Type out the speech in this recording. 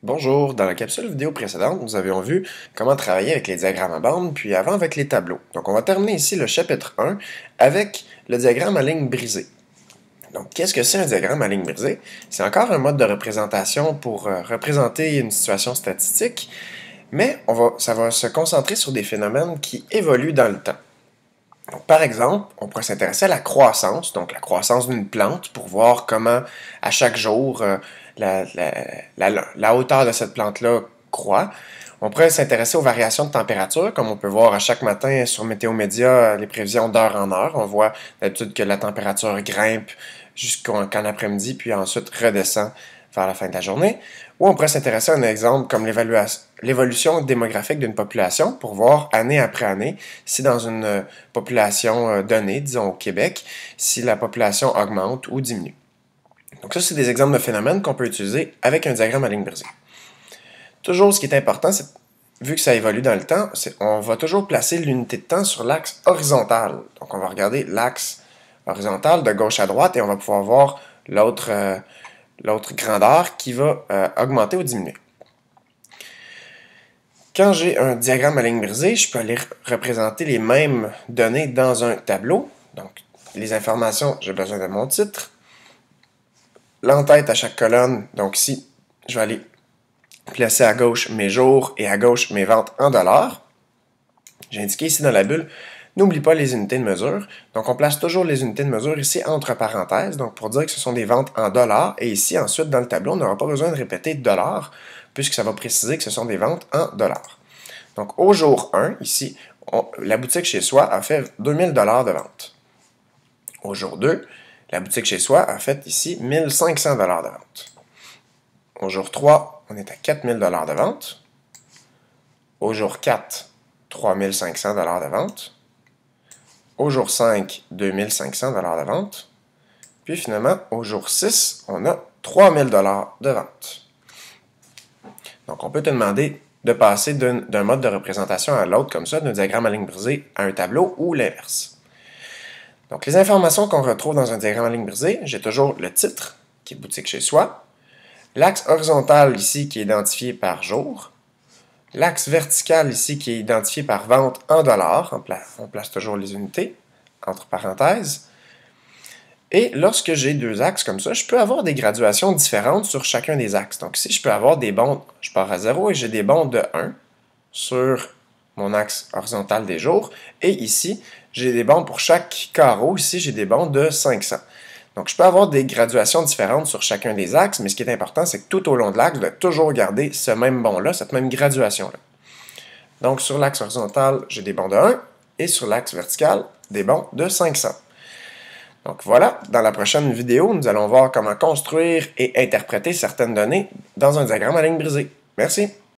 Bonjour, dans la capsule vidéo précédente, nous avions vu comment travailler avec les diagrammes à bande, puis avant avec les tableaux. Donc on va terminer ici le chapitre 1 avec le diagramme à ligne brisée. Donc qu'est-ce que c'est un diagramme à ligne brisée? C'est encore un mode de représentation pour représenter une situation statistique, mais ça va se concentrer sur des phénomènes qui évoluent dans le temps. Donc, par exemple, on pourrait s'intéresser à la croissance, donc la croissance d'une plante, pour voir comment à chaque jour la hauteur de cette plante-là croît. On pourrait s'intéresser aux variations de température, comme on peut voir à chaque matin sur Météo Média les prévisions d'heure en heure. On voit d'habitude que la température grimpe jusqu'en après-midi, puis ensuite redescend vers la fin de la journée. Ou on pourrait s'intéresser à un exemple comme l'évolution démographique d'une population pour voir année après année si dans une population donnée, disons au Québec, si la population augmente ou diminue. Donc ça, c'est des exemples de phénomènes qu'on peut utiliser avec un diagramme à ligne brisée. Toujours, ce qui est important, c'est, vu que ça évolue dans le temps, on va toujours placer l'unité de temps sur l'axe horizontal. Donc on va regarder l'axe horizontal de gauche à droite et on va pouvoir voir l'autre grandeur qui va augmenter ou diminuer. Quand j'ai un diagramme à ligne brisée, je peux aller représenter les mêmes données dans un tableau. Donc, les informations, j'ai besoin de mon titre, l'entête à chaque colonne. Donc ici, je vais aller placer à gauche mes jours et à gauche mes ventes en dollars. J'ai indiqué ici dans la bulle, n'oublie pas les unités de mesure. Donc on place toujours les unités de mesure ici entre parenthèses, donc pour dire que ce sont des ventes en dollars. Et ici, ensuite, dans le tableau, on n'aura pas besoin de répéter dollars, puisque ça va préciser que ce sont des ventes en dollars. Donc au jour 1, ici, la boutique chez soi a fait 2000 dollars de vente. Au jour 2, la boutique chez soi a fait ici 1500 dollars de vente. Au jour 3, on est à 4000 dollars de vente. Au jour 4, 3500 dollars de vente. Au jour 5, 2500 dollars de vente. Puis finalement, au jour 6, on a 3000 dollars de vente. Donc on peut te demander de passer d'un mode de représentation à l'autre comme ça, d'un diagramme à ligne brisée à un tableau ou l'inverse. Donc les informations qu'on retrouve dans un diagramme à ligne brisée, j'ai toujours le titre, qui est boutique chez soi, l'axe horizontal ici qui est identifié par jour, l'axe vertical ici qui est identifié par vente en dollars, on place toujours les unités, entre parenthèses. Et lorsque j'ai deux axes comme ça, je peux avoir des graduations différentes sur chacun des axes. Donc ici, je peux avoir des bonds, je pars à 0 et j'ai des bonds de 1 sur mon axe horizontal des jours. Et ici, j'ai des bonds pour chaque carreau. Ici, j'ai des bonds de 500. Donc, je peux avoir des graduations différentes sur chacun des axes, mais ce qui est important, c'est que tout au long de l'axe, je vais toujours garder ce même bond-là, cette même graduation-là. Donc, sur l'axe horizontal, j'ai des bonds de 1, et sur l'axe vertical, des bonds de 500. Donc voilà, dans la prochaine vidéo, nous allons voir comment construire et interpréter certaines données dans un diagramme à ligne brisée. Merci!